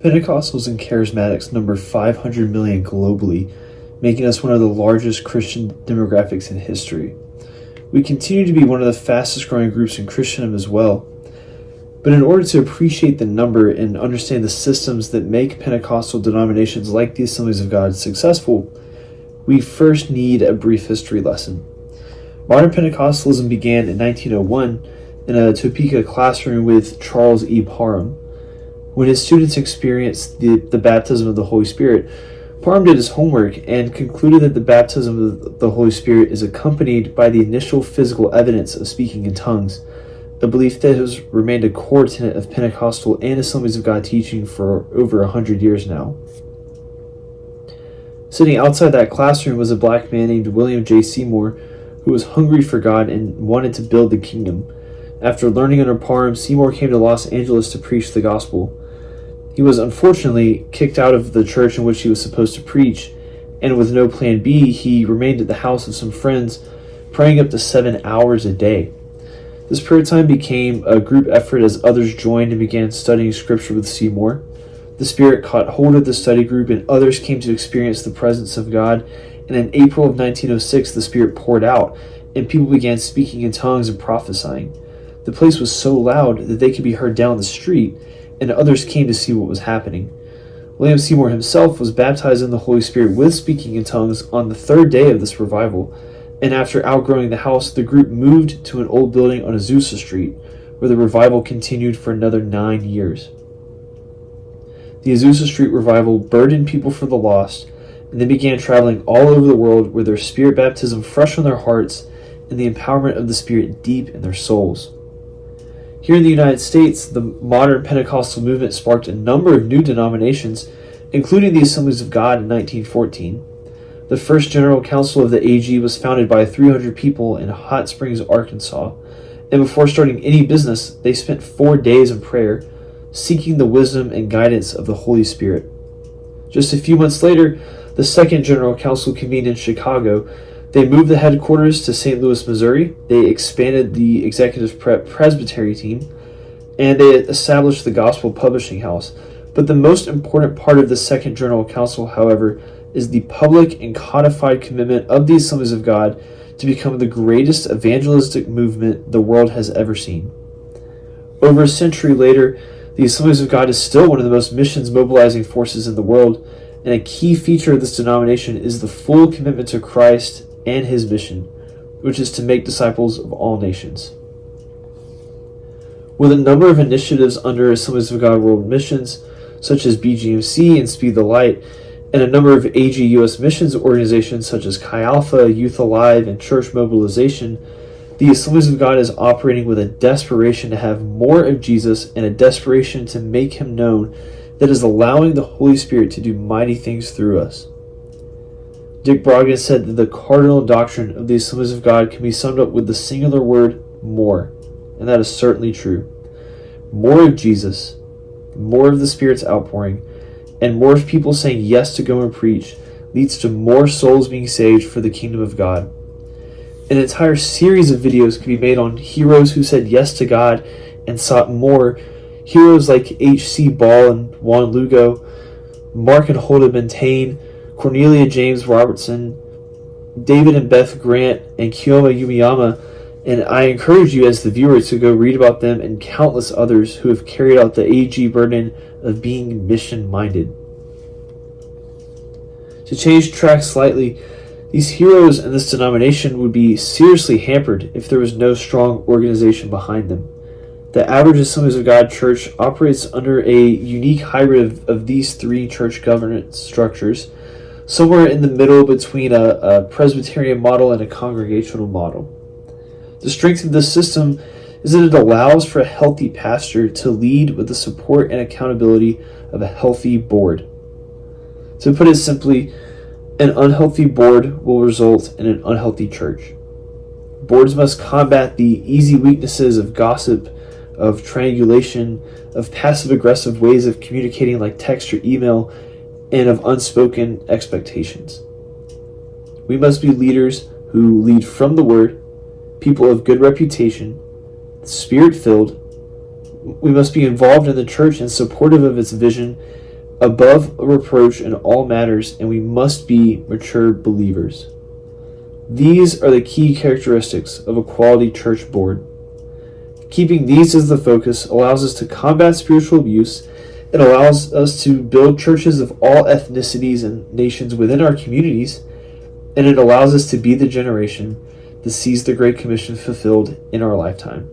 Pentecostals and Charismatics number 500 million globally, making us one of the largest Christian demographics in history. We continue to be one of the fastest growing groups in Christendom as well. But in order to appreciate the number and understand the systems that make Pentecostal denominations like the Assemblies of God successful, we first need a brief history lesson. Modern Pentecostalism began in 1901 in a Topeka classroom with Charles E. Parham. When his students experienced the baptism of the Holy Spirit, Parham did his homework and concluded that the baptism of the Holy Spirit is accompanied by the initial physical evidence of speaking in tongues, a belief that has remained a core tenet of Pentecostal and Assemblies of God teaching for over 100 years now. Sitting outside that classroom was a black man named William J. Seymour, who was hungry for God and wanted to build the kingdom. After learning under Parham, Seymour came to Los Angeles to preach the gospel. He was unfortunately kicked out of the church in which he was supposed to preach, and with no plan B, he remained at the house of some friends, praying up to 7 hours a day. This prayer time became a group effort as others joined and began studying scripture with Seymour. The Spirit caught hold of the study group, and others came to experience the presence of God, and in April of 1906, the Spirit poured out, and people began speaking in tongues and prophesying. The place was so loud that they could be heard down the street, and others came to see what was happening. William Seymour himself was baptized in the Holy Spirit with speaking in tongues on the third day of this revival, and after outgrowing the house, the group moved to an old building on Azusa Street, where the revival continued for another 9 years. The Azusa Street revival burdened people for the lost, and they began traveling all over the world with their Spirit baptism fresh on their hearts and the empowerment of the Spirit deep in their souls. Here in the United States, the modern Pentecostal movement sparked a number of new denominations, including the Assemblies of God in 1914. The first General Council of the AG was founded by 300 people in Hot Springs, Arkansas, and before starting any business, they spent 4 days in prayer, seeking the wisdom and guidance of the Holy Spirit. Just a few months later, the Second General Council convened in Chicago. They moved the headquarters to St. Louis, Missouri. They expanded the executive presbytery team, and they established the Gospel Publishing House. But the most important part of the Second General Council, however, is the public and codified commitment of the Assemblies of God to become the greatest evangelistic movement the world has ever seen. Over a century later, the Assemblies of God is still one of the most missions mobilizing forces in the world, and a key feature of this denomination is the full commitment to Christ and his mission, which is to make disciples of all nations. With a number of initiatives under Assemblies of God World Missions, such as BGMC and Speed the Light, and a number of AG U.S. missions organizations such as Chi Alpha, Youth Alive, and Church Mobilization, the Assemblies of God is operating with a desperation to have more of Jesus and a desperation to make him known that is allowing the Holy Spirit to do mighty things through us. Dick Brogden said that the cardinal doctrine of the Assemblies of God can be summed up with the singular word, more, and that is certainly true. More of Jesus, more of the Spirit's outpouring, and more of people saying yes to go and preach leads to more souls being saved for the kingdom of God. An entire series of videos can be made on heroes who said yes to God and sought more. Heroes like H.C. Ball and Juan Lugo, Mark and Huldah Bentane, Cornelia James Robertson, David and Beth Grant, and Kiyoma Yumiyama, and I encourage you as the viewer to go read about them and countless others who have carried out the AG burden of being mission-minded. To change track slightly, these heroes in this denomination would be seriously hampered if there was no strong organization behind them. The average Assemblies of God church operates under a unique hybrid of these three church governance structures, somewhere in the middle between a Presbyterian model and a congregational model. The strength of this system is that it allows for a healthy pastor to lead with the support and accountability of a healthy board. To put it simply, an unhealthy board will result in an unhealthy church. Boards must combat the easy weaknesses of gossip, of triangulation, of passive-aggressive ways of communicating like text or email, and of unspoken expectations. We must be leaders who lead from the Word, people of good reputation, Spirit-filled. We must be involved in the church and supportive of its vision, above reproach in all matters, and we must be mature believers. These are the key characteristics of a quality church board. Keeping these as the focus allows us to combat spiritual abuse. It allows us to build churches of all ethnicities and nations within our communities, and it allows us to be the generation that sees the Great Commission fulfilled in our lifetime.